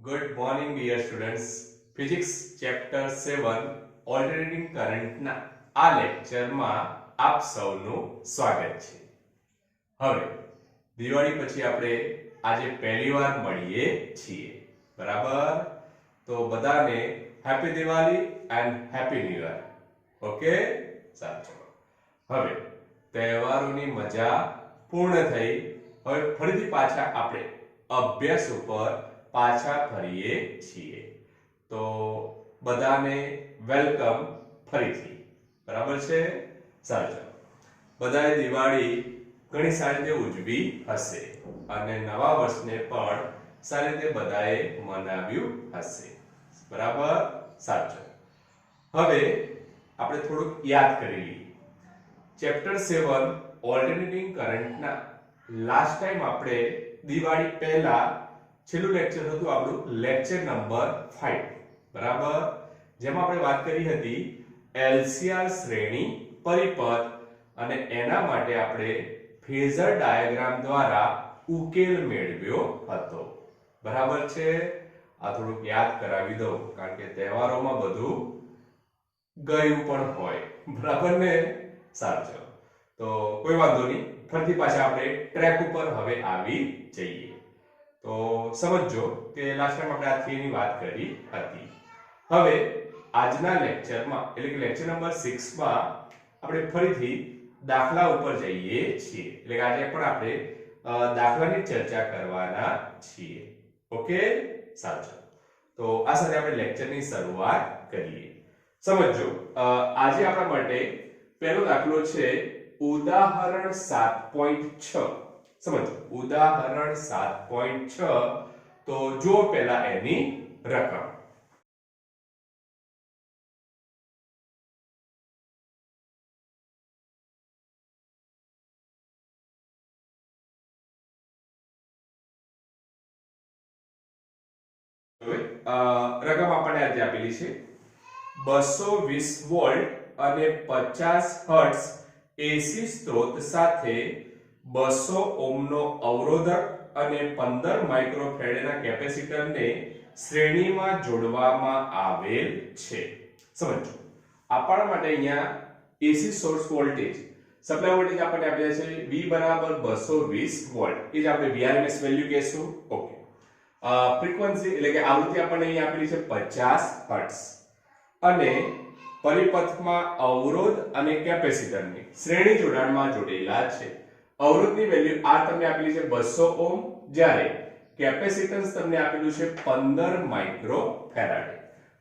Good morning, dear students. Physics chapter 7 Alternating current ના આ લેક્ચરમાં આપ સૌનું સ્વાગત છે. હવે દિવાળી પછી આપણે આજે પહેલીવાર મળીએ છીએ, બરાબર? તો બધાને happy Diwali and happy new year. Okay, સાચો. હવે તહેવારોની મજા પૂર્ણ થઈ. હવે ફરીથી પાછા આપણે અભ્યાસ ઉપર પાછા ફરીએ છીએ. તો બધાને વેલકમ ફરીથી, બરાબર છે? સારું. બધાએ દિવાળી ઘણી સારી રીતે ઉજવી હશે અને નવા વર્ષને પણ સારી રીતે બધાએ મનાવ્યું હશે, બરાબર? સાચું. હવે આપણે થોડુંક યાદ કરી લઈએ. ચેપ્ટર 7 ઓલ્ટરનેટિંગ કરંટના લાસ્ટ ટાઈમ આપણે દિવાળી પહેલા છેલ્લું લેક્ચર હતું આપણું લેક્ચર નંબર 5, બરાબર? જેમાં આપણે વાત કરી હતી એલસીઆર શ્રેણી પરિપથ અને એના માટે આપણે ફેઝર ડાયાગ્રામ દ્વારા ઉકેલ મેળવ્યો હતો, બરાબર છે? આ થોડુંક યાદ કરાવી દઉં કારણ કે તહેવારોમાં બધું ગયું પણ હોય, બરાબર ને? સાચું. તો કોઈ વાંધો નહીં, ફરીથી પાછા આપણે ટ્રેક ઉપર હવે આવી જઈએ. તો સમજો કે લાસ્ટ ટાઈમ આપણે આ થિયરીની વાત કરી હતી. હવે આજના લેક્ચરમાં એટલે કે લેક્ચર નંબર 6 માં આપણે ફરીથી દાખલા ઉપર જઈએ છીએ. એટલે કે આજે પણ આપણે દાખલાની ચર્ચા કરવાના છીએ. ઓકે, સાચું. તો આ સાથે આપણે લેક્ચરની શરૂઆત કરીએ. સમજો, આજે આપણા માટે પહેલો દાખલો છે ઉદાહરણ 7.6. સમજો, ઉદાહરણ 7.6. તો જો પહેલા એની રકમ. રકમ આપણને આજે આપેલી છે 220 વોલ્ટ અને 50 હર્ટ્ઝ એસી સ્ત્રોત સાથે 200 ઓહ્મનો અવરોધક અને 15 માઇક્રોફેરેડના કેપેસિટરને શ્રેણીમાં જોડવામાં આવેલ છે. સમજો, આપણા માટે અહીંયા એસી સોર્સ વોલ્ટેજ સપ્લાય વોલ્ટેજ આપણને આપ્યા છે V બરાબર 220 વોલ્ટ. એ જ આપણે VRMS વેલ્યુ કહેશું. ઓકે. ફ્રીક્વન્સી એટલે કે આવૃત્તિ આપણને અહીં આપેલી છે 50 હર્ટ્ઝ અને પરિપથમાં અવરોધ અને કેપેસિટરની શ્રેણી જોડાણમાં જોડેલા છે. અવરોધની વેલ્યુ આ તમને આપેલી છે 200 ઓહ્મ, જ્યારે કેપેસિટન્સ તમને આપેલું છે 15 માઇક્રોફેરાડ.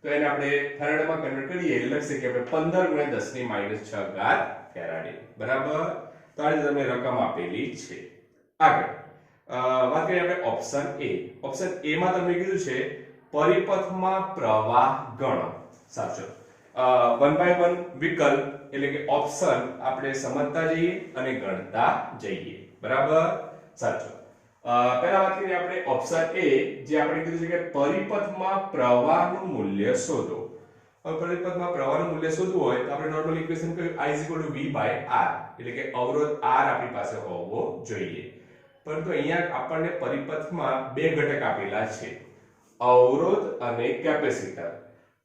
તો એને આપણે ફેરાડમાં કન્વર્ટ કરીએ એટલે લખી શકીએ આપણે 15 × 10⁻⁶ ફેરાડ, બરાબર? તો આ તમને રકમ આપેલી છે. આગળ વાત કરીએ આપણે ઓપ્શન એ. ઓપ્શન એ માં તમને કીધું છે પરિપથમાં પ્રવાહ ગણો. સાચું. 1 by 1 વિકલ્પ એટલે કે ઓપ્શન આપણે સમજતા જઈએ અને ગણતા જઈએ, બરાબર? સાચું. પહેલા વાત કરીએ આપણે ઓપ્શન એ, જે આપણે કીધું છે કે પરિપથમાં પ્રવાહનું મૂલ્ય શોધો. હવે પરિપથમાં પ્રવાહનું મૂલ્ય શોધવું હોય તો આપણે નોર્મલ ઇક્વેશન કહ્યું I = V/R, એટલે કે અવરોધ R આપણી પાસે હોવો જોઈએ. પરંતુ અહીંયા આપણને પરિપથમાં બે ઘટક આપેલા છે, અવરોધ અને કેપેસિટર.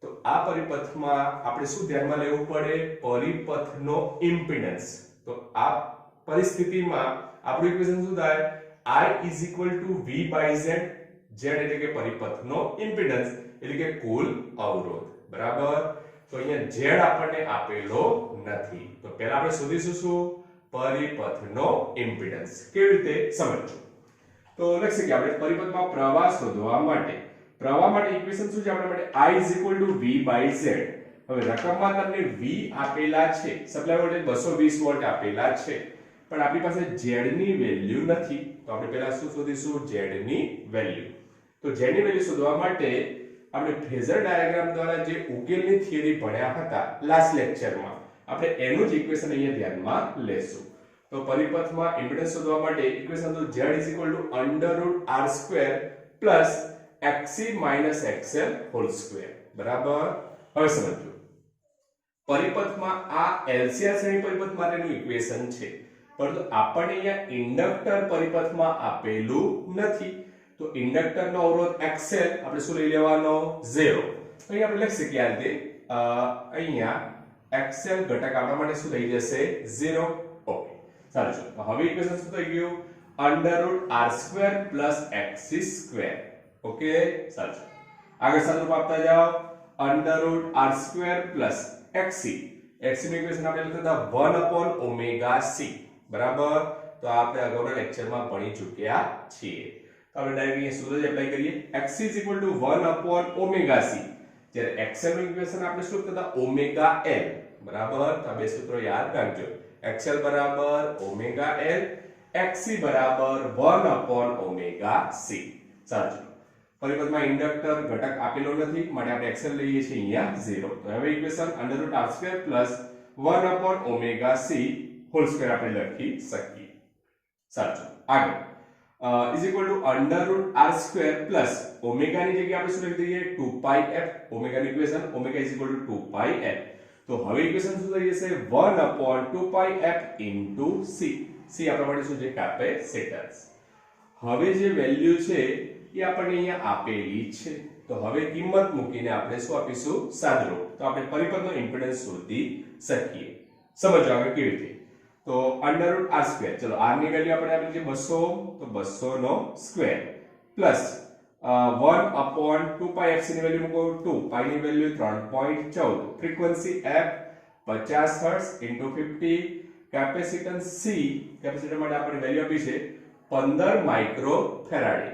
તો આ પરિપથમાં આપણે શું ધ્યાનમાં લેવું પડે? પરિપથનો ઇમ્પિડન્સ. તો આ પરિસ્થિતિમાં આપણું ઇક્વેશન શું થાય? I = V/Z. Z એટલે કે પરિપથનો ઇમ્પિડન્સ એટલે કે કુલ અવરોધ, બરાબર? તો અહીંયા Z આપણને આપેલો નથી. તો પહેલા આપણે શોધીશું શું? પરિપથનો ઇમ્પિડન્સ. કેવી રીતે સમજો? તો લખી શકીએ આપણે પરિપથમાં પ્રવાહ શોધવા માટે ઇક્વેશન શું છે આપણા માટે? I = V/Z. હવે રકમમાં તમને V આપેલા છે, સપ્લાય વોલ્ટેજ 220 વોલ્ટ આપેલા છે, પણ આપણી પાસે Z ની વેલ્યુ નથી. તો આપણે પહેલા શું શોધીશું? Z ની વેલ્યુ. તો Z ની વેલ્યુ શોધવા માટે આપણે ફેઝર ડાયાગ્રામ દ્વારા જે ઉકેલની થિયરી ભણ્યા હતા લાસ્ટ લેક્ચરમાં, આપણે એનું જ ઇક્વેશન અહીંયા ધ્યાનમાં લેશું. તો પરિપથમાં ઇમ્પિડન્સ શોધવા માટે ઇક્વેશન તો Z = √R² XC - XL², બરાબર? હવે સમજો, પરિપથમાં આ એલસીઆર શ્રેણી પરિપથ માટેનું ઇક્વેશન છે, પરંતુ આપણને અહીંયા ઇન્ડક્ટર પરિપથમાં આપેલું નથી. તો ઇન્ડક્ટરનો અવરોધ XL આપણે શું લઈ લેવાનો 0. તો અહીં આપણે લખી શકીએ આ રીતે અહીંયા XL ઘટક આપણા માટે શું થઈ જશે 0. ઓકે સારું છે. હવે ઇક્વેશન શું થઈ ગયું √r² + xc². ઓકે સારું છે. આગળ સાદુરૂપ આપતા જાઓ √r² + xc. xc નું ઇક્વેશન આપણે લખતા હતા 1/ωc બરાબર. તો આપણે અગાઉના લેક્ચરમાં ભણી ચૂક્યા છીએ. તો આપણે ડાયરેક્ટ અહીંયા સૂત્ર જ એપ્લાય કરીએ. x = 1/ωc. જ્યારે xl નું ઇક્વેશન આપણે શું લખતા હતા ωl બરાબર. તો આ બે સૂત્રો યાદ રાખજો. xl = ωl, xc = 1/ωc. સાચું. પરિપથમાં ઇન્ડક્ટર ઘટક આપેલો નથી માટે આપણે xl લઈએ છીએ અહીંયા 0. તો હવે ઇક્વેશન √r² + 1/ωc² આપણે લખી શકીએ. સાચું. આગળ √r² + ઓમેગા ની જગ્યાએ આપણે શું લખી દઈએ 2πf. ઓમેગા ની ઇક્વેશન ઓમેગા = 2πf. તો હવે ઇક્વેશન શું થઈ જશે 1/2πf * c. c આપણા માટે શું છે કેપેસિટન્સ. હવે જે વેલ્યુ છે એ આપણને અહીંયા આપેલી છે. તો હવે કિંમત મૂકીને આપણે શું આપીશું સાદુરૂપ. તો આપણે પરિપથનો ઇમ્પિડન્સ શોધી શકીએ. સમજો આગળ કેવી રીતે. તો √r², ચલો r ની વેલ્યુ આપણે આપી છે 200 ઓહ્મ, તો 200 નો સ્ક્વેર પ્લસ 1/2πfc ની વેલ્યુ મૂકો 2, પાઈ ની value 3.14, frequency f 50 hertz * 50, capacitance c, capacitor માટે આપણે વેલ્યુ આપી છે 15 માઇક્રોફેરાડે.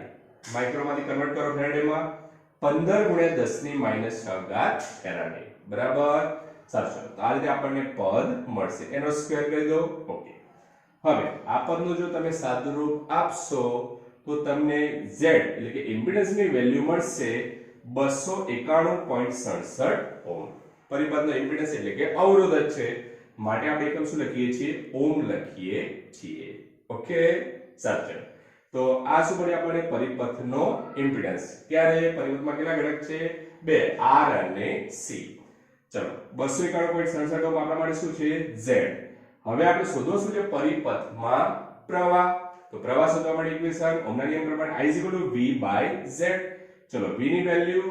માઇક્રોમાંથી કન્વર્ટ કરો ફેરાડેમાં 15 × 10⁻6 ફેરાડે બરાબર. સાચું. તો આ રીતે આપણને પદ મળશે. એનો સ્ક્વેર કરી દો. ઓકે. હવે આ પદનું જો તમે સાદુરૂપ આપશો તો તમને z એટલે કે ઇમ્પિડન્સની વેલ્યુ મળશે 291.67 ઓહ્મ. પરિપથનો ઇમ્પિડન્સ એટલે કે અવરોધ જ છે માટે આપણે એકમ શું લખીએ છીએ ઓહ્મ લખીએ છીએ. ઓકે સાચું. તો આ શું પડે આપણને પરિપથનો ઇમ્પિડન્સ. ક્યારે પરિપથમાં કેટલા ઘટક છે 2 r અને c. ચલો 291.67 ઓહ્મ આપણા માટે શું છે z. હવે આપણે શોધવું શું છે પરિપથમાં પ્રવાહ. તો પ્રવાહ શોધવા માટે ઇક્વેશન ઓહમના નિયમ પ્રમાણે I = V/Z. ચલો v ની વેલ્યુ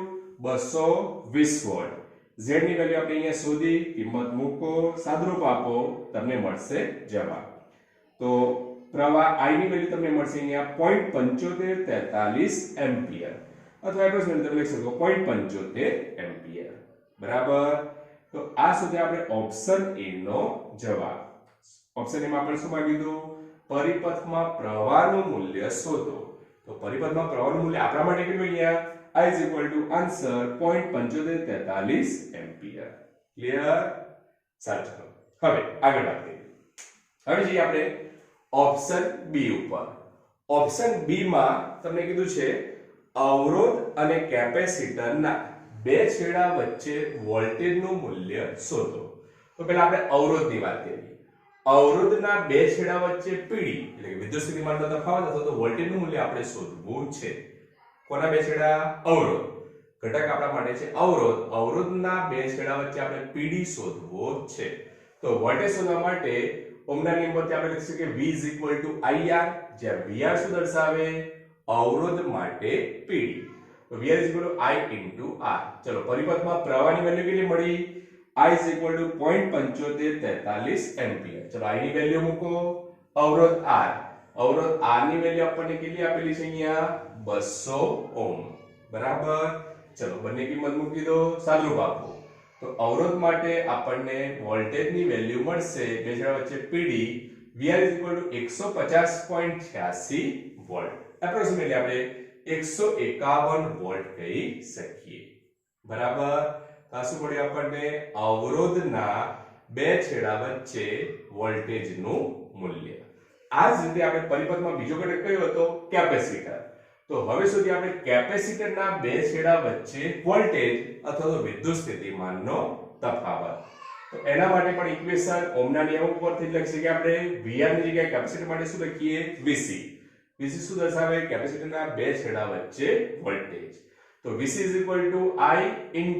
220 વોલ્ટ, z ની વેલ્યુ આપણે અહીંયા શોધી કિંમત મૂકો સાદુરૂપ આપો તમને મળશે જવાબ. તો પ્રવાહ I ની વેલ્યુ તમને મળશે અહીંયા 0.7543 એમ્પિયર અથવા એપ્રોક્સિમેટલી તમે લખી શકો 0.75 એમ્પિયર બરાબર. તો આ સુધી આપણે ઓપ્શન A નો જવાબ. ઓપ્શન A માં આપણે શું માંગ્યું હતું પરિપથમાં પ્રવાહનું મૂલ્ય શોધો. તો પરિપથમાં પ્રવાહનું મૂલ્ય આપણા માટે કેટલું અહીંયા I = આન્સર 0.7543 એમ્પિયર. ક્લિયર. સાચું. હવે આગળ વાત કરીએ. હવે જઈએ આપણે ઓપ્શન B ઉપર. ઓપ્શન B માં તમને કીધું છે અવરોધ અને કેપેસિટરના બે છેડા વચ્ચે વોલ્ટેજનું મૂલ્ય શોધો. તો પહેલા આપણે અવરોધની વાત કરીએ. અવરોધના બે છેડા વચ્ચે પીડી એટલે કે વિદ્યુત સ્થિતિમાનનો તફાવત અથવા તો વોલ્ટેજનું મૂલ્ય આપણે શોધવું છે. કોના બે છેડા અવરોધ. ઘટક આપણા માટે છે અવરોધ. અવરોધના બે છેડા વચ્ચે આપણે પીડી શોધવો છે. તો વોલ્ટેજ શોધવા માટે ઓહમના નિયમ પરથી આપણે લખી શકીએ V = IR, જ્યાં VR શું દર્શાવે અવરોધ માટે પીડી. તો VR = I * R. ચલો પરિપથમાં પ્રવાહની વેલ્યુ કેટલી મળી I = 0.7543 એમ્પિયર. ચલો I ની વેલ્યુ મૂકો અવરોધ R. અવરોધ R ની વેલ્યુ આપણને કેટલી આપેલી છે અહીંયા 200 ઓહ્મ બરાબર. ચલો બંને કિંમત મૂકી દો સાદુરૂપ આપો. તો અવરોધ માટે આપણને વોલ્ટેજની વેલ્યુ મળશે બે છેડા વચ્ચે પીડી VR = 150.86 વોલ્ટ. એપ્રોક્સિમેટલી આપણે 151 વોલ્ટ કહી શકીએ બરાબર. આ શું મળ્યું આપણને અવરોધના બે છેડા વચ્ચે વોલ્ટેજનું મૂલ્ય. આ જ રીતે આપણે પરિપથમાં બીજો ઘટક કયો હતો કેપેસિટર. તો હવે સુધી આપણે કેપેસિટરના બે છેડા વચ્ચે વોલ્ટેજ અથવા તો વિદ્યુત સ્થિતિમાનનો તફાવત. તો એના માટે પણ ઇક્વેશન ઓહમના નિયમ ઉપરથી લખી શકીએ આપણે. VR ની જગ્યાએ કેપેસિટર માટે શું લખીએ VC. VC શું દર્શાવે કેપેસિટરના બે છેડા વચ્ચે વોલ્ટેજ. તો VC = I *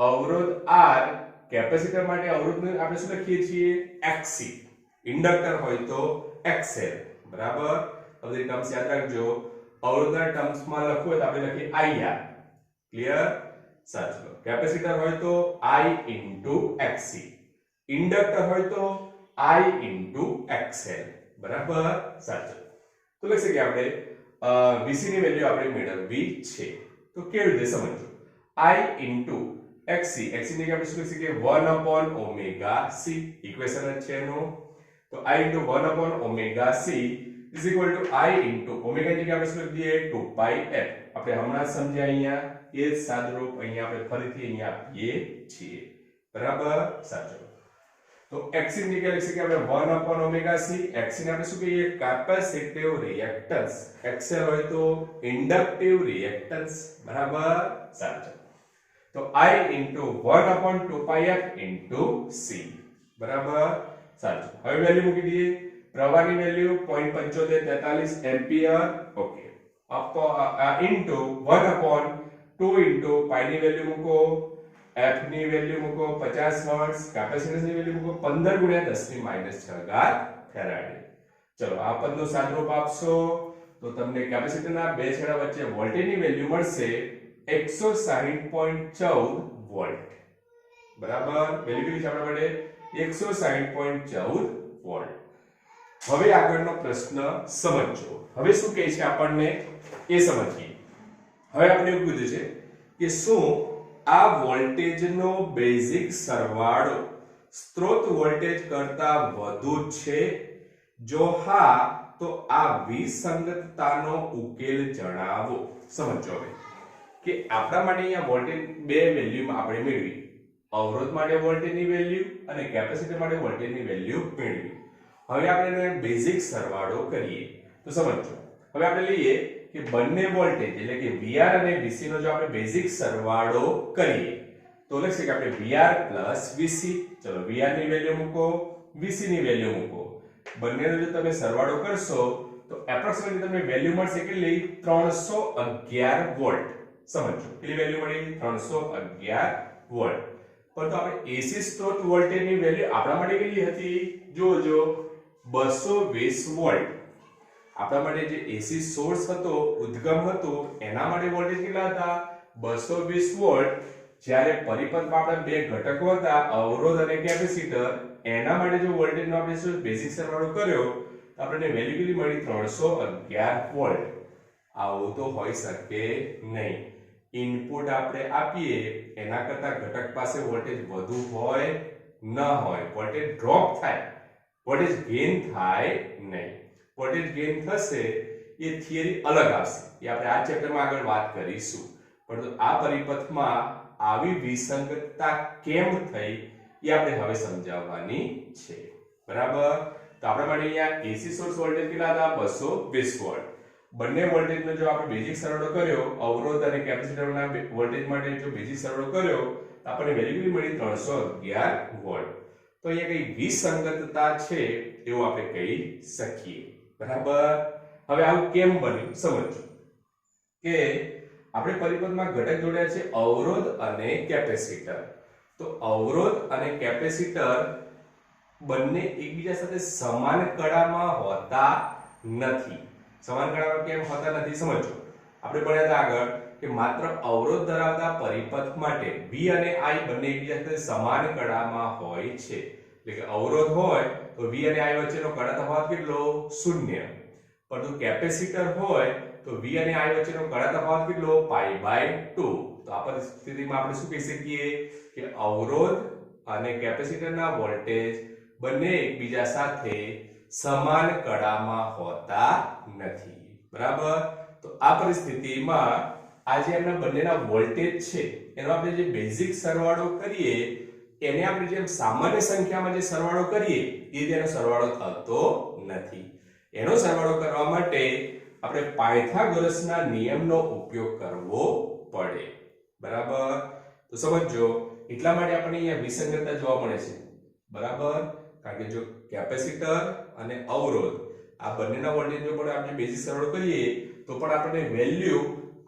અવરોધ R. કેપેસિટર માટે અવરોધને આપણે શું લખીએ છીએ XC. ઇન્ડક્ટર હોય તો XL બરાબર. હવે ટર્મ્સ યાદ રાખજો અવરોધના ટર્મ્સમાં લખવું હોય તો આપણે લખીએ IR. ક્લિયર? સાચું. કેપેસિટર હોય તો I into XC. ઇન્ડક્ટર હોય તો I into XL. બરાબર? સાચું. તો લખી શકીએ આપણે VC ની વેલ્યુ આપણે મેળવવી છે. તો કેવી રીતે સમજો? I into XC. XC ની આપણે શું લખી શકીએ? 1 upon omega C. ઇક્વેશન જ છે એનું. તો I into 1 upon omega C is equal to I into omega ની આપણે શું લખી દઈએ? 2 pi f. આપણે હમણાં સમજ્યા અહીંયા એ જ સાદુરૂપ અહીંયા આપણે ફરીથી અહીંયા આપીએ છીએ. બરાબર? સાચું. તો XC ની જગ્યાએ લખી શકીએ આપણે 1 upon omega C. XC ને આપણે શું કહીએ? Capacitive reactance. XL હોય તો ઇન્ડક્ટિવ રિએક્ટન્સ. બરાબર? સાચું. તો I into 1 upon 2 pi f into C. બરાબર? સાચું. હવે વેલ્યુ મૂકી દઈએ. પ્રવાહની value 0.7543 ampere. Okay. Into 1 upon 2 into પાઈ ની વેલ્યુ મૂકો, f ની વેલ્યુ મૂકો 50 હર્ટ્ઝ, કેપેસિટન્સ ની વેલ્યુ મૂકો 15 ગુણ્યા 10 ની -6 ઘાત ફેરાડ. ચલો આ પદનું સાદુરૂપ આપશો તો તમને કેપેસિટરના બે છેડા વચ્ચે વોલ્ટેજની વેલ્યુ મળશે 160.14 વોલ્ટ. બરાબર? વેલ્યુ કેટલી છે આપણા માટે? 160.14 વોલ્ટ. હવે આગળનો પ્રશ્ન સમજો. હવે શું કહે છે આપણને એ સમજીએ. હવે આપણે એવું કીધું છે કે શું આ વોલ્ટેજનો બેઝિક સરવાળો સ્ત્રોત વોલ્ટેજ કરતા વધુ છે? જો હા તો આ વિસંગતતાનો ઉકેલ જણાવો. સમજો હવે કે આપણા માટે અહીંયા વોલ્ટેજ બે વેલ્યુમાં આપણે મેળવી. અવરોધ માટે વોલ્ટેજની વેલ્યુ અને કેપેસિટર માટે વોલ્ટેજની વેલ્યુ મેળવી. હવે આપણે એને બેઝિક સરવાળો કરીએ. તો સમજો. હવે આપણે લઈએ કે બંને વોલ્ટેજ એટલે કે VR અને VC નો જો આપણે બેઝિક સરવાળો કરીએ તો લખીએ કે આપણે VR VC. ચલો VR ની વેલ્યુ મૂકો, VC ની વેલ્યુ મૂકો. બંનેનો જો તમે સરવાળો કરશો તો એપ્રોક્સિમેટલી તમને વેલ્યુ મળશે કેટલી? 311 વોલ્ટ. સમજો કેટલી વેલ્યુ મળી? 311 વોલ્ટ. પરંતુ આપણે AC સ્ત્રોત વોલ્ટેજની વેલ્યુ આપણા માટે કેટલી હતી? જોજો 220 વોલ્ટ. આપણા માટે જે AC સોર્સ હતો, ઉદ્ગમ હતો, એના માટે વોલ્ટેજ કેટલા હતા? 220 વોલ્ટ. જ્યારે પરિપથમાં આપણે બે ઘટકો હતા, અવરોધ અને કેપેસિટર, એના માટે જો વોલ્ટેજનો આપણે શું બેઝિક સરવાળો કર્યો તો આપણને વેલ્યુ કેટલી મળી? 311 વોલ્ટ. આવું તો હોઈ શકે નહીં. ઇનપુટ આપણે આપીએ એના કરતા ઘટક પાસે વોલ્ટેજ વધુ હોય ન હોય, વોલ્ટેજ ડ્રોપ થાય, વોલ્ટેજ ગેઇન થાય નહીં. વોલ્ટેજ ગેઇન થશે એ થિયરી અલગ આવશે, એ આપણે આ ચેપ્ટરમાં આગળ વાત કરીશું. પરંતુ આ પરિપથમાં આવી વિસંગતતા કેમ થઈ એ આપણે હવે સમજાવવાની છે. બરાબર? તો આપણા માટે અહીંયા AC સોર્સ વોલ્ટેજ કેટલા હતા? 220 વોલ્ટ. બંને વોલ્ટેજનો જો આપણે બેઝિક સરવાળો કર્યો, અવરોધ અને કેપેસિટરના વોલ્ટેજ માટે જો બેઝિક સરવાળો કર્યો તો આપણને વેલ્યુ કેટલી મળી? 311 વોલ્ટ. તો અહીંયા કઈ વિસંગતતા છે એવું આપણે કહી શકીએ. બરાબર? હવે આવું કેમ બન્યું સમજો. કે આપણે પરિપથમાં ઘટક જોડ્યા છે અવરોધ અને કેપેસિટર. તો અવરોધ અને કેપેસિટર બંને એકબીજા સાથે સમાન કળામાં હોતા નથી. સમાન કળામાં કેમ હોતા નથી સમજો. આપણે ભણ્યા હતા આગળ કે માત્ર અવરોધ ધરાવતા પરિપથ માટે V અને I બંને એકબીજા સાથે સમાન કળામાં હોય છે. એટલે કે અવરોધ હોય તો V અને I વચ્ચેનો કળા તફાવત કેટલો? 0. પરંતુ કેપેસિટર હોય તો V અને I વચ્ચેનો કળા તફાવત કેટલો? π/2. તો આ પરિસ્થિતિમાં આપણે શું કહી શકીએ કે અવરોધ અને કેપેસિટરના વોલ્ટેજ બંને એકબીજા સાથે સમાન કળામાં હોતા નથી. બરાબર? તો આ પરિસ્થિતિમાં આ જે એમના બંનેના વોલ્ટેજ છે એનો આપણે જે બેઝિક સરવાળો કરીએ એને આપણે જેમ સામાન્ય સંખ્યામાં જે સરવાળો કરીએ એ તેનો સરવાળો થતો નથી. એનો સરવાળો કરવા માટે આપણે પાયથાગોરસના નિયમનો ઉપયોગ કરવો પડે. બરાબર? તો સમજો એટલા માટે આપણને અહીંયા વિસંગતતા જોવા મળે છે. બરાબર? કારણ કે જો કેપેસિટર અને અવરોધ આ બંનેના વોલ્ટેજનો પણ આપણે બેઝિક સરવાળો કરીએ તો પણ આપણને વેલ્યુ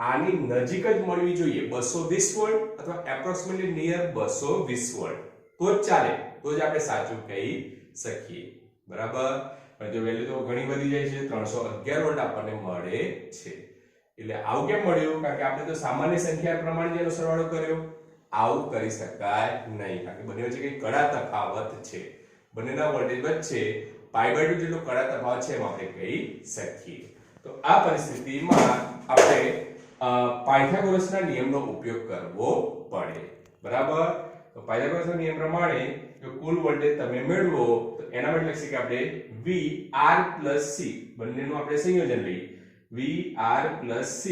આની નજીક જ મળવી જોઈએ, 220 વોલ્ટ અથવા એપ્રોક્સિમેટલી નિયર 220 વોલ્ટ. તો જ ચાલે, તો જ આપણે સાચું કહી શકીએ. બરાબર? પણ જો વેલ્યુ તો ઘણી વધી જાય છે, 311 વોલ્ટ આપણને મળે છે. એટલે આવું કેમ મળ્યું? કારણ કે આપણે તો સામાન્ય સંખ્યા પ્રમાણે જેનો સરવાળો કર્યો. આવું કરી શકાય નહીં, કારણ કે બંને વચ્ચે કઈ કડા તફાવત છે. બંનેના વોલ્ટેજ વચ્ચે π/2 જેટલો કડા તફાવત છે એમ આપણે કહી શકીએ. તો આ પરિસ્થિતિમાં આપણે પાયથાગોરસના નિયમનો ઉપયોગ કરવો પડે. બરાબર? તો પાયથાગોરસના નિયમ પ્રમાણે જો કુલ વોલ્ટેજ તમે મેળવો તો એના માટે લખી શકીએ આપણે VR + C, બંનેનું આપણે સંયોજન લઈએ. VR + C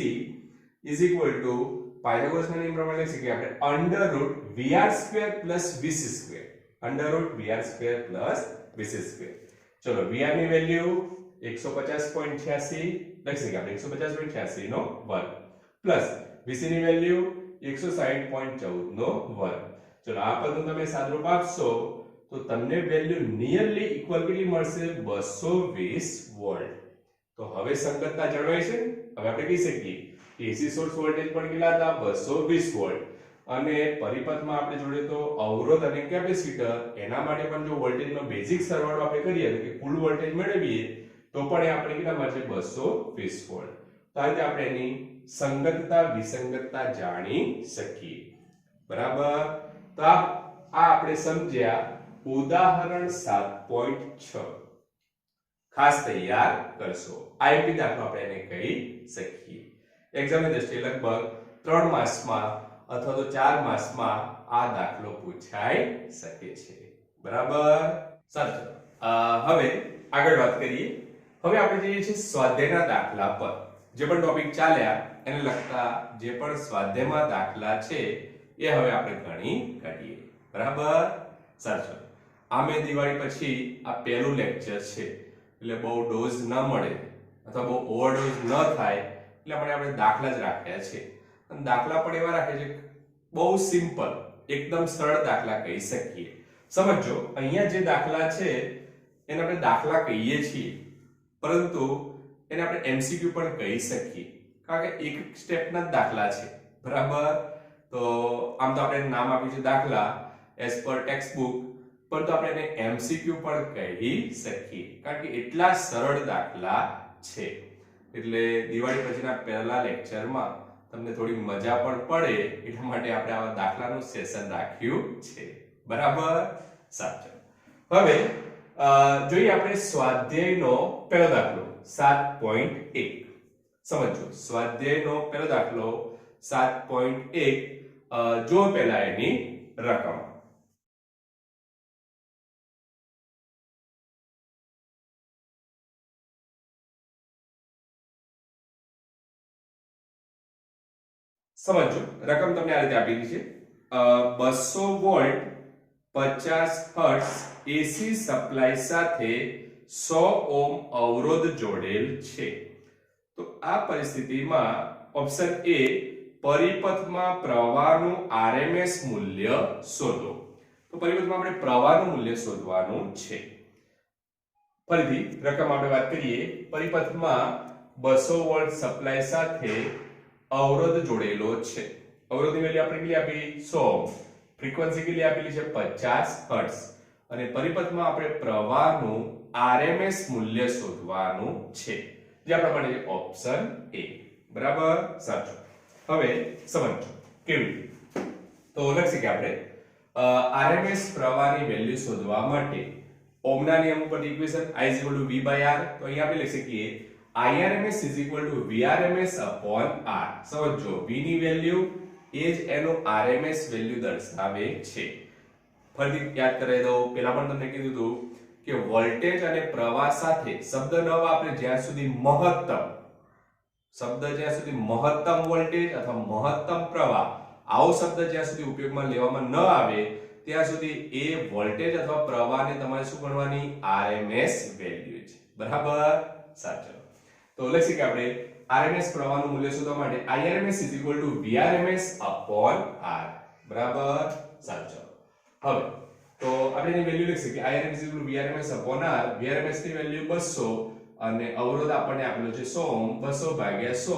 = પાયથાગોરસના નિયમ પ્રમાણે લખી શકીએ આપણે √VR² + VC². √VR² + VC². ચલો VR ની વેલ્યુ 150.86 લખી શકીએ આપણે 150.86 નો વર્ગ પ્લસ VC ની વેલ્યુ 160.14 નો વર્ગ. ચલો આ પદનું તમે સાદુરૂપ આપશો તો તમને વેલ્યુ નિયરલી ઇક્વલ કેટલી મળશે? 220 વોલ્ટ. તો હવે સંગતતા જળવાય છે. હવે આપણે કહી શકીએ કે AC સોર્સ વોલ્ટેજ પણ કેટલા હતા? 220 વોલ્ટ. અને પરિપથમાં આપણે જોડે તો અવરોધ અને કેપેસિટર, એના માટે પણ જો વોલ્ટેજનો બેઝિક સરવાળો આપણે કરીએ કે કુલ વોલ્ટેજ મેળવીએ તો પણ એ આપણે કેટલા મળશે? 220 વોલ્ટ. તો આ રીતે આપણે એની સંગતતા વિસંગતતા જાણી શકીએ. બરાબર? તો આ આપણે સમજ્યા ઉદાહરણ 7.6. ખાસ તૈયાર કરશો. આઈએમપી દાખલો આપણે એને કહી શકીએ. એક્ઝામની દ્રષ્ટિએ લગભગ 3 માસમાં અથવા તો 4 માસમાં આ દાખલો પૂછાઈ શકે છે. બરાબર? સાચું. હવે આગળ વાત કરીએ. હવે આપણે જઈએ છીએ સ્વાધ્યાયના દાખલા પર. જે પણ ટોપિક ચાલ્યા એને લગતા જે પણ સ્વાધ્યાયમાં દાખલા છે એ હવે આપણે ગણી કાઢીએ. બરાબર? સાચું. આમે દિવાળી પછી આ પહેલું લેક્ચર છે એટલે બહુ ડોઝ ન મળે અથવા બહુ ઓવરડોઝ ન થાય એટલે આપણે દાખલા જ રાખ્યા છે. અને દાખલા પણ એવા રાખે છે બહુ સિમ્પલ, એકદમ સરળ દાખલા કહી શકીએ. સમજો, અહીંયા જે દાખલા છે એને આપણે દાખલા કહીએ છીએ, પરંતુ એને આપણે MCQ પણ કહી શકીએ, કારણ કે એક સ્ટેપના જ દાખલા છે. બરાબર? તો આમ તો આપણે નામ આપ્યું છે દાખલા એઝ પર ટેક્સ્ટ બુક, પરંતુ આપણે એને MCQ પણ કહી શકીએ, કારણ કે એટલા સરળ દાખલા છે. એટલે દિવાળી પછીના પહેલા લેક્ચરમાં તમને થોડી મજા પણ પડે એટલા માટે આપણે આવા દાખલાનું સેશન રાખ્યું છે. બરાબર? સાચું. હવે જોઈએ આપણે સ્વાધ્યાયનો પહેલો દાખલો 7.1. સમજો, સ્વાધ્યાયનો પહેલો દાખલો 7.1. જો પહેલા એની રકમ. સમજો, રકમ તમને આ રીતે આપેલી છે. 200 વોલ્ટ 50 હર્ટ્ઝ AC સપ્લાય સાથે 100 ઓહ્મ અવરોધ જોડેલ છે. તો આ પરિસ્થિતિમાં ઓપ્શન A, પરિપથમાં પ્રવાહનું RMS મૂલ્ય શોધો. તો પરિપથમાં આપણે પ્રવાહનું મૂલ્ય શોધવાનું છે. ફરીથી રકમ આપણે વાત કરીએ. પરિપથમાં 200 વોલ્ટ સપ્લાય સાથે અવરોધ જોડેલો છે. અવરોધની વેલ્યુ આપણે કેટલી આપી? 100. ફ્રીક્વન્સી કેટલી આપેલી છે? 50 હર્ટ્ઝ. અને પરિપથમાં આપણે પ્રવાહનું RMS મૂલ્ય શોધવાનું છે, જે આપણા માટે ઓપ્શન A. બરાબર? સાચું. હવે સમજો કેવી રીતે. તો લખી શકીએ આપણે RMS પ્રવાહની વેલ્યુ શોધવા માટે ઓહમના નિયમ ઉપર ઇક્વેશન I = V/R. તો અહીંયા આપણે લખી શકીએ IRMS = VRMS/R. સમજો, V ની વેલ્યુ એ જ એનો RMS વેલ્યુ દર્શાવે છે. ફરીથી યાદ કરાવી દઉં, પહેલા પણ તમને કીધું હતું કે વોલ્ટેજ અને પ્રવાહ સાથે શબ્દ ન વાપરે જ્યાં સુધી મહત્તમ વોલ્ટેજ અથવા મહત્તમ પ્રવાહ આવો શબ્દ જ્યાં સુધી ઉપયોગમાં લેવામાં ન આવે ત્યાં સુધી એ વોલ્ટેજ અથવા પ્રવાહને તમારે શું ગણવાની? RMS વેલ્યુ છે. બરાબર? સાચું. તો લખી શકીએ આપણે RMS પ્રવાહનું મૂલ્ય શોધવા માટે IRMS = VRMS/R. બરાબર? સાચું. હવે તો આપણે એની વેલ્યુ લખી શકીએ IRMS = VRMS/R. VRMS ની વેલ્યુ 200 અને અવરોધ આપણને આપેલો છે 100 ઓહ્મ. 200 ભાગ્યા 100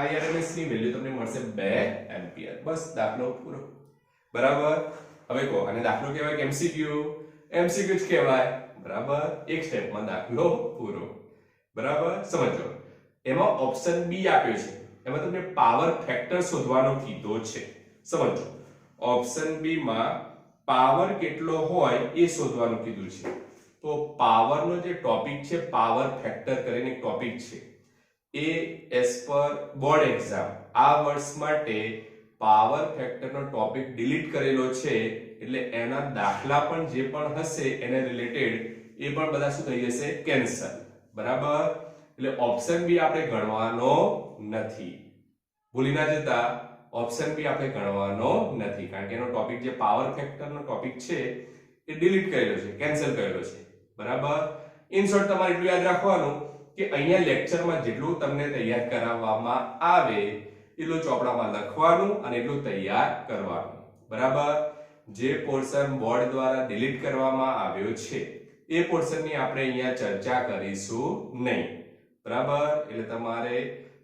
IRMS ની વેલ્યુ તમને મળશે 2 એમ્પિયર. બસ, દાખલો પૂરો. બરાબર? હવે કહો, આને દાખલો કહેવાય કે MCQ? MCQ જ કહેવાય. બરાબર? એક સ્ટેપમાં દાખલો પૂરો. બરાબર? સમજો, એમાં ઓપ્શન બી આપ્યો છે, એમાં તમને પાવર ફેક્ટર શોધવાનો કીધો છે. સમજો, ઓપ્શન બી માં પાવર કેટલો હોય એ શોધવાનું કીધું છે. તો પાવરનો જે ટોપિક છે, પાવર ફેક્ટર કરીને એક ટોપિક છે, એ એઝ પર બોર્ડ એક્ઝામ આ વર્ષ માટે પાવર ફેક્ટરનો ટોપિક ડિલીટ કરેલો છે, એટલે એના દાખલા પણ જે પણ હશે એને રિલેટેડ એ પણ બધા શું થઈ જશે, કેન્સલ. બરાબર, એટલે ઓપ્શન બી આપણે ગણવાનો નથી. ભૂલી ના જતા, ઓપ્શન બી આપણે ગણવાનો નથી, કારણ કે એનો ટોપિક જે પાવર ફેક્ટરનો ટોપિક છે એ ડિલીટ કરેલો છે, કેન્સલ કરેલો છે. બરાબર, ઇન શોર્ટ તમારે એટલું યાદ રાખવાનું કે અહીંયા લેક્ચરમાં જેટલું તમને તૈયાર કરાવવામાં આવે એટલું ચોપડામાં લખવાનું અને એટલું તૈયાર કરવાનું. બરાબર, જે પોર્શન બોર્ડ દ્વારા ડિલીટ કરવામાં આવ્યો છે એ પોર્શનની આપણે અહીંયા ચર્ચા કરીશું નહીં. બરાબર, એટલે તમારે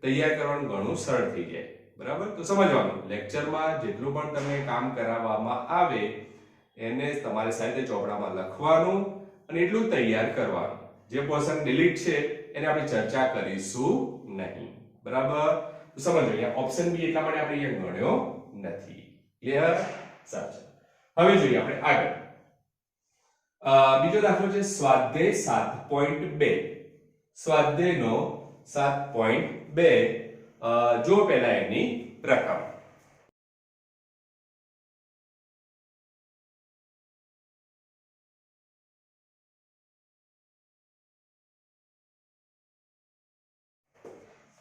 તૈયાર કરવાનું ઘણું સરળ થઈ જાય. બરાબર, તો સમજવાનું લેક્ચરમાં જેટલું પણ તમને કામ કરાવવામાં આવે એને તમારે સાથે ચોપડામાં લખવાનું અને એટલું તૈયાર કરવાનું. જે પોર્શન ડિલીટ છે એને આપણે ચર્ચા કરીશું નહીં. બરાબર, તો સમજો અહીંયા ઓપ્શન બી એટલા માટે આપણે અહીંયા ગણ્યો નથી. ક્લિયર? સાચું. હવે જોઈએ આપણે આગળ. બીજો દાખલો છે સ્વાધ્યાય 7.2. સ્વાધ્યાયનો 7.2 જો પહેલા એની રકમ.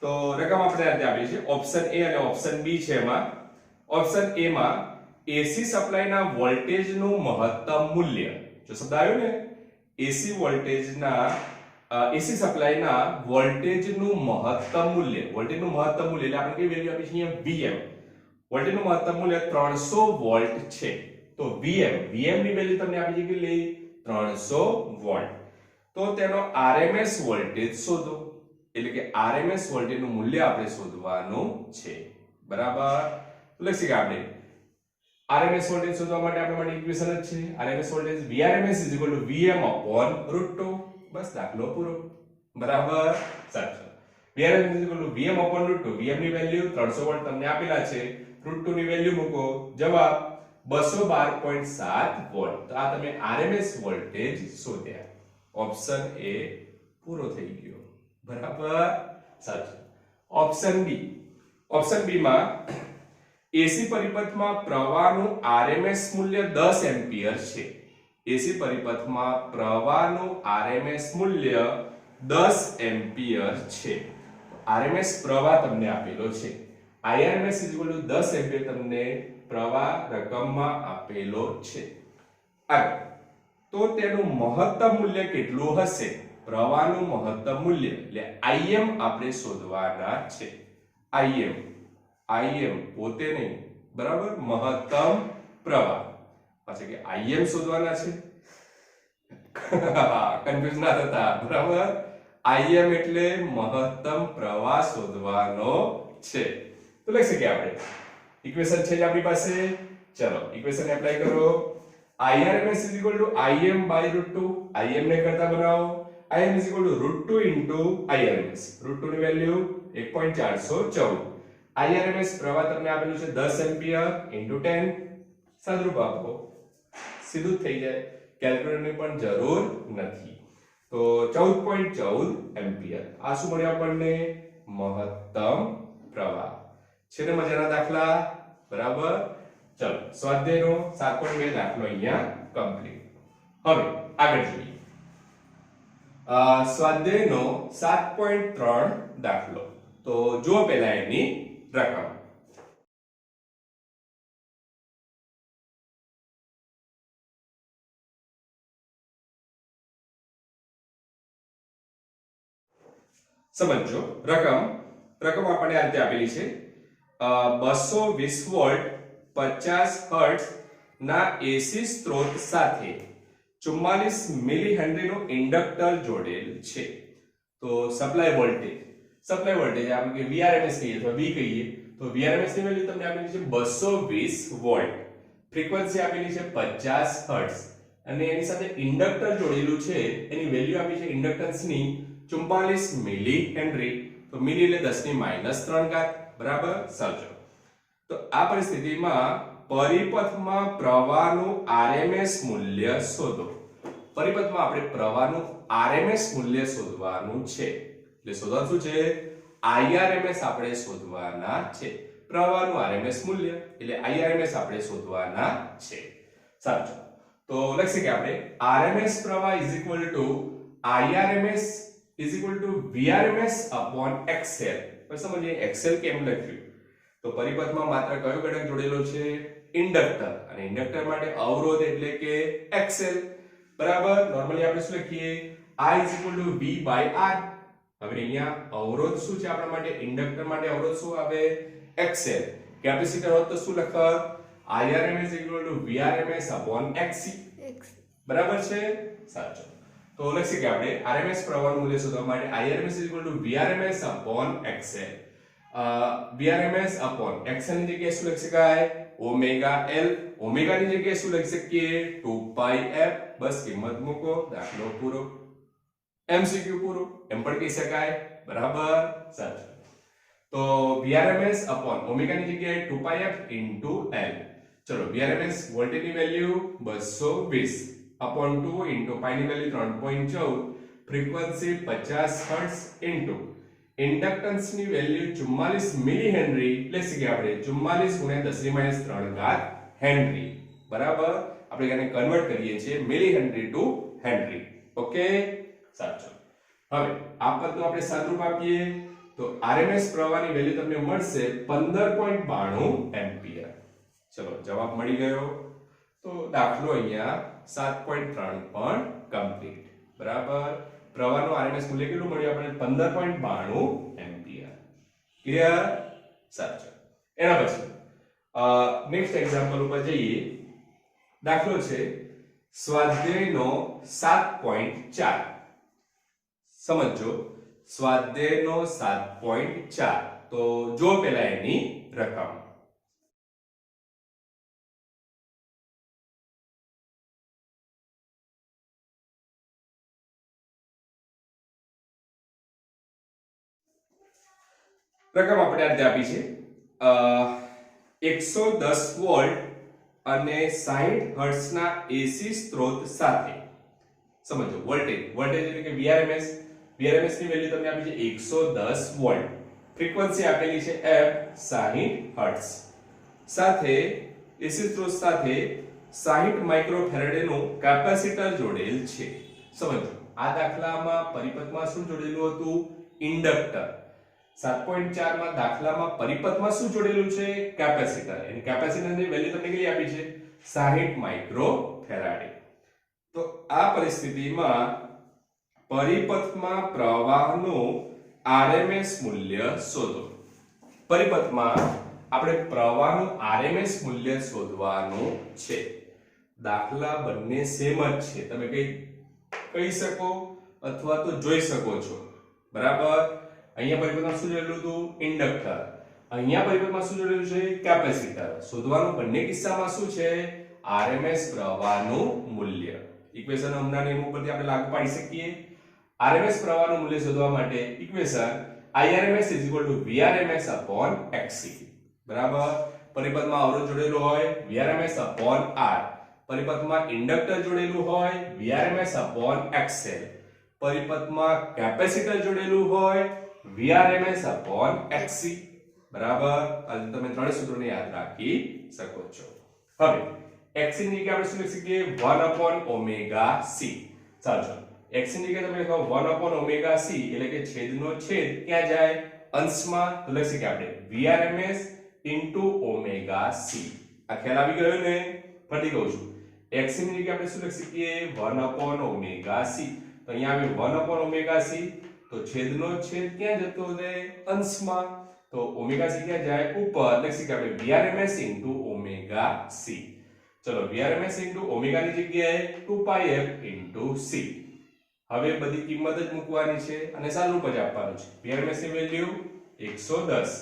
તો રકમ આપણે આજે આપી છે ઓપ્શન એ અને ઓપ્શન બી છે. એમાં ઓપ્શન એ માં એસી સપ્લાયના વોલ્ટેજનું મહત્તમ મૂલ્ય, જો શબ્દ આવ્યો ને એસી વોલ્ટેજના એસી સપ્લાયના વોલ્ટેજનું મહત્તમ મૂલ્ય, વોલ્ટેજનું મહત્તમ મૂલ્ય એટલે આપણે કઈ વેલ્યુ આપી છે અહીંયા Vm. વોલ્ટેજનું મહત્તમ મૂલ્ય 300 વોલ્ટ છે. તો Vm ની વેલ્યુ તમને આપી છે કેટલી? 300 વોલ્ટ. તો તેનો RMS વોલ્ટેજ શોધો, એટલે કે RMS વોલ્ટેજનું મૂલ્ય આપણે શોધવાનું છે. બરાબર, તો લખીએ આપણે RMS વોલ્ટેજ શોધવા માટે આપણા માટે ઇક્વેશન જ છે RMS વોલ્ટેજ Vrms Vm/√2. બસ દાખલો પૂરો. બરાબર, સાચું. Vrms Vm/√2. Vm ની વેલ્યુ 300 વોલ્ટ તમને આપેલા છે, √2 ની વેલ્યુ મૂકો, જવાબ 212.7 વોલ્ટ. તો આ તમે RMS વોલ્ટેજ શોધ્યા. ઓપ્શન એ પૂરો થઈ ગયો. બરાબર, સાચું. ઓપ્શન બી, ઓપ્શન બી માં એસી પરિપથમાં પ્રવાહનું RMS મૂલ્ય 10 એમ્પિયર છે. એસી પરિપથમાં પ્રવાહનું RMS મૂલ્ય 10 એમ્પિયર છે. RMS પ્રવાહ તમને આપેલો છે. IRMS 10 એમ્પિયર તમને પ્રવાહ રકમમાં આપેલો છે. તો તેનું મહત્તમ મૂલ્ય કેટલું હશે? પ્રવાહનું મહત્તમ મૂલ્ય એટલે Im આપણે શોધવાના છે. Im પોતે નહીં, બરાબર, મહત્તમ પ્રવાહ. પાછા કે Im શોધવાના છે, કન્ફ્યુઝ ના થતા. બરાબર, Im એટલે મહત્તમ પ્રવાહ શોધવાનો છે. તો લખી શકીએ આપણે ઇક્વેશન છે આપણી પાસે. ચલો ઇક્વેશન એપ્લાય કરો. IRMS Im/√2. Im ને કરતા બનાવો. Im √2 IRMS. √2 ની વેલ્યુ 1.414. IRMS પ્રવાહ તમને આપેલું છે 10 એમ્પિયર * 10. સાદુરૂપ આપો, સીધું થઈ જાય, કેલ્ક્યુલેટરની પણ જરૂર નથી. તો 14.14 એમ્પિયર. આ શું મળ્યું આપણને? મહત્તમ પ્રવાહ. છે ને મજાના દાખલા? બરાબર, ચલો સ્વાધ્યાયનો 7.2 દાખલો અહીંયા કમ્પ્લીટ. હવે આગળ જોઈએ સ્વાધ્યાયનો 7.3 દાખલો. તો જો પહેલા એની રકમ. સમજો રકમ આપણને આ રીતે આપેલી છે 220 વોલ્ટ 50 હર્ટ્ઝ ના એસી સ્ત્રોત સાથે 44 મિલી હેનરી નો ઇન્ડક્ટર જોડેલ છે. તો સપ્લાય વોલ્ટેજ આપણે કે Vrms કહીએ અથવા V કહીએ, તો Vrms ની વેલ્યુ તમને આપેલી છે 220 વોલ્ટ, ફ્રીક્વન્સી આપેલી છે 50 હર્ટ્ઝ અને એની સાથે ઇન્ડક્ટર જોડેલું છે, એની વેલ્યુ આપી છે ઇન્ડક્ટન્સની 44 મિલી હેનરી. તો મિલી એટલે 10 ની -3 ઘાત બરાબર સમજો તો આ પરિસ્થિતિમાં પરિપથમાં પ્રવાહનું RMS મૂલ્ય શોધો પરિપથમાં આપણે પ્રવાહનું RMS મૂલ્ય શોધવાનું છે એટલે શોધવાનું શું છે IRMS આપણે શોધવાના છે પ્રવાહનું RMS મૂલ્ય એટલે IRMS આપણે શોધવાના છે સાચું તો લખીએ કે આપણે RMS પ્રવાહ IRMS VRMS XL પછી સમજીએ XL કેમ લખ્યું તો પરિપથમાં માત્ર કયો ઘટક જોડેલો છે ઇન્ડક્ટર અને ઇન્ડક્ટર માટે અવરોધ એટલે કે XL બરાબર નોર્મલી આપણે શું લખીએ I V/R હવે અહીંયા અવરોધ શું છે આપણા માટે ઇન્ડક્ટર માટે અવરોધ શું આવે XL કેપેસિટર હોત તો શું લખત IRMS VRMS XC બરાબર છે સાચું તો લખીએ કે આપણે RMS પ્રવાહનું મૂલ્ય શોધવા માટે IRMS VRMS XL VRMS XL ની જગ્યાએ શું લખી શકાય ઓમેગા L ઓમેગા ની જગ્યાએ શું લખી શકીએ 2πf બસ કિંમત મૂકો દાખલો પૂરો MCQ પૂરો એમ પણ કહી શકાય બરાબર સાચું તો VRMS ઓમેગા ની જગ્યાએ 2πf L ચલો VRMS વોલ્ટેજ ની વેલ્યુ 220 2 પાઈ ની વેલ્યુ 3.14 ફ્રીક્વન્સી 50 હર્ટ્ઝ ઇન્ડક્ટન્સ ની વેલ્યુ 44 મિલી હેનરી એટલે કે આપણે 44 × 10 ની -3 ઘાત હેનરી બરાબર આપણે એને કન્વર્ટ કરીએ છીએ milli henry two henry okay સાચું હવે આ પદનું આપણે સાદુરૂપ આપીએ તો RMS પ્રવાહની વેલ્યુ તમને મળશે 15.92 એમ્પિયર ચલો જવાબ મળી ગયો તો દાખલો અહીંયા 7.3 પણ કમ્પ્લીટ બરાબર પ્રવાહનું RMS મૂલ્ય કેટલું મળ્યું આપણને 15.92 એમ્પિયર ક્લિયર સાચું એના પછી નેક્સ્ટ એક્ઝામ્પલ ઉપર જઈએ દાખલો છે સ્વાધ્યાયનો 7.4 સમજો સ્વાધ્યાયનો 7.4 તો જો પેલા એની રકમ રકમ આપણે આ રીતે આપી છે 110 વોલ્ટ અને 60 હર્ટ્ઝના AC સ્ત્રોત સાથે સમજો વોલ્ટેજ એટલે કે VRMS ની વેલ્યુ તમને આપી છે 110 વોલ્ટ ફ્રીક્વન્સી આપેલી છે f 60 હર્ટ્ઝ સાથે AC સ્ત્રોત સાથે 60 માઇક્રોફેરેડે નું કેપેસિટર જોડેલ છે સમજો આ દાખલામાં પરિપથમાં શું જોડેલું હતું ઇન્ડક્ટર 7.4 માં દાખલામાં પરિપથમાં શું જોડેલું છે કેપેસિટર એની કેપેસિટરની વેલ્યુ તમને કેટલી આપી છે 60 માઇક્રોફેરાડે તો આ પરિસ્થિતિમાં પરિપથમાં પ્રવાહનું RMS મૂલ્ય શોધો પરિપથમાં આપણે પ્રવાહનું RMS મૂલ્ય શોધવાનું છે દાખલા બંને સેમ જ છે તમે કહી શકો અથવા તો જોઈ શકો છો બરાબર અહીંયા પરિપથમાં શું જોડેલું હતું ઇન્ડક્ટર અહીંયા પરિપથમાં શું જોડેલું છે કેપેસિટર શોધવાનું બંને કિસ્સામાં શું છે RMS પ્રવાહનું મૂલ્ય ઇક્વેશન હમણાં નિયમ ઉપરથી આપણે લાગુ પાડી શકીએ RMS પ્રવાહનું મૂલ્ય શોધવા માટે ઇક્વેશન IRMS VRMS XC બરાબર પરિપથમાં અવરોધ જોડેલો હોય VRMS R પરિપથમાં ઇન્ડક્ટર જોડેલું હોય VRMS XL પરિપથમાં કેપેસિટર જોડેલું હોય VRMS XC બરાબર આ તમે ત્રણેય સૂત્રોને યાદ રાખી શકો છો હવે XC ની જગ્યાએ આપણે શું લખી શકીએ 1/ωc સાચું x ની જગ્યાએ તમે લખો 1/ωc એટલે કે છેદનો છેદ ક્યાં જાય અંશમાં તો લખી શકીએ આપણે VRMS * ωc આ ખ્યાલ આવી ગયો ને ફરી કહું છું x ની જગ્યાએ આપણે શું લખી શકીએ 1/ωc તો અહીંયા આવે 1/ωc તો છેદનો છેદ ક્યાં જતો રહે અંશમાં તો ωc ક્યાં જાય ઉપર લખી શકીએ આપણે VRMS * ωc ચલો VRMS * ωc ની જગ્યાએ 2πf * c હવે બધી કિંમત જ મૂકવાની છે અને સાદુરૂપ જ આપવાનું છે VRMS ની વેલ્યુ 110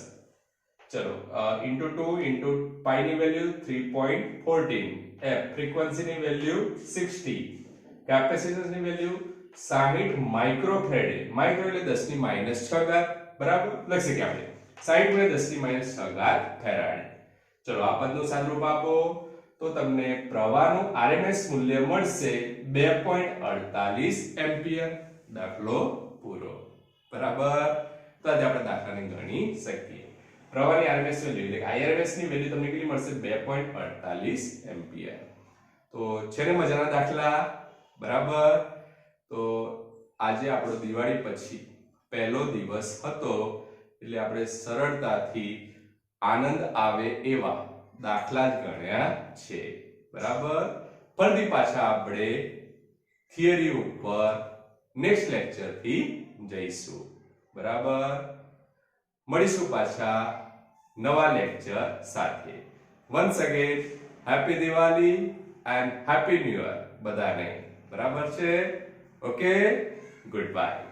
ચલો * 2 * પાઈ ની વેલ્યુ 3.14 f ફ્રીક્વન્સી ની વેલ્યુ 60 કેપેસિટન્સ ની વેલ્યુ 60 માઇક્રોફેરેડે માઇક્રો એટલે 10 ની -6 ઘાત બરાબર લખી શકીએ આપણે 60 × 10⁻6 ફેરાડ. ચલો આ પદનું સાદુરૂપ આપો તો તમને પ્રવાહનું RMS મૂલ્ય મળશે 2.48 એમ્પિયર. દાખલો પૂરો. બરાબર તો આજે આપણે દાખલાને ગણી શકીએ. પ્રવાહની RMS વેલ્યુ એટલે કે IRMS ની વેલ્યુ તમને કેટલી મળશે 2.48 એમ્પિયર. તો છે ને મજાના દાખલા. બરાબર તો આજે આપણો દિવાળી પછી પહેલો દિવસ હતો એટલે આપણે સરળતાથી આનંદ આવે એવા દાખલા જ ગણ્યા છે. બરાબર ફરીથી પાછા આપણે થિયરી ઉપર નેક્સ્ટ લેક્ચર થી જઈશું. બરાબર મળીશું પાછા નવા લેક્ચર સાથે. Once again happy Diwali and happy new year બધાને. બરાબર છે. Okay good bye.